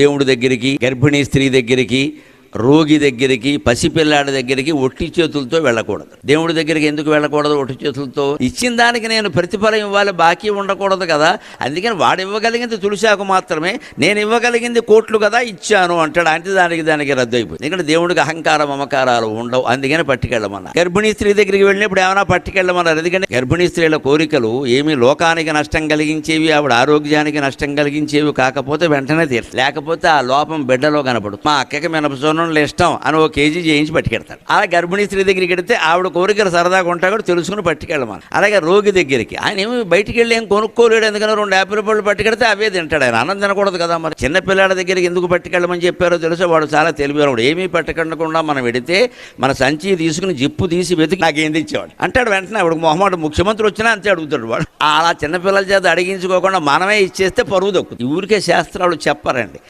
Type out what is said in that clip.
దేవుడి దగ్గరికి, గర్భిణీ స్త్రీ దగ్గరికి, రోగి దగ్గరికి, పసిపిల్లాడి దగ్గరికి ఒట్టి చేతులతో వెళ్ళకూడదు. దేవుడి దగ్గరికి ఎందుకు వెళ్ళకూడదు ఒట్టి చేతులతో? ఇచ్చిన దానికి నేను ప్రతిఫలం ఇవ్వాలి, బాకీ ఉండకూడదు కదా. అందుకని వాడు ఇవ్వగలిగింది తులసాకు మాత్రమే, నేను ఇవ్వగలిగింది కోట్లు కదా ఇచ్చాను అంటాడు. అంటే దానికి రద్దు అయిపోయింది. ఎందుకంటే దేవుడికి అహంకార మమకారాలు ఉండవు, అందుకని పట్టుకెళ్ళమన్నారు. గర్భిణీ స్త్రీ దగ్గరికి వెళ్ళినప్పుడు ఏమైనా పట్టుకెళ్ళమన్నారు. ఎందుకంటే గర్భిణీ స్త్రీల కోరికలు ఏమీ లోకానికి నష్టం కలిగించేవి, ఆవిడ ఆరోగ్యానికి నష్టం కలిగించేవి కాకపోతే వెంటనే తీరు, లేకపోతే ఆ లోపం బిడ్డలో కనపడుతుంది. మా అక్కకి మినపసోనం ఇష్టం అని 1 కేజీ చేయించి పట్టుకెడతాడు. అలా గర్భిణీ స్త్రీ దగ్గరికి వెడితే ఆవిడ కోరికలు సరదాగా ఉంటా కూడా తెలుసుకుని పట్టుకెళ్ళమని. అలాగే రోగి దగ్గరికి ఆయన ఏమి బయటికి వెళ్ళి ఏం కొనుక్కోలేడు, ఎందుకని 2 యాపిల్ పళ్ళు పట్టుకెడితే అవే తింటాడు. ఆయన అన్నం తినకూడదు కదా. మరి చిన్నపిల్లాడి దగ్గరికి ఎందుకు పట్టుకెళ్ళమని చెప్పారో తెలుసా? వాడు చాలా తెలివివాడు. ఏమీ పట్టుకెళ్ళకుండా మనం వెడితే మన సంచి తీసుకుని జిప్పు తీసి వెతికి నాకేం తెచ్చేవాడు అంటాడు. వెంటనే ఆవిడ మొహమాట ముఖ్యమంత్రి వచ్చినా అంతే అడుగుతాడు వాడు. అలా చిన్నపిల్లల చేత అడిగించుకోకుండా మనమే ఇచ్చేస్తే పరువు దక్కుతుంది. ఊరికే శాస్త్రాలు చెప్పారండి.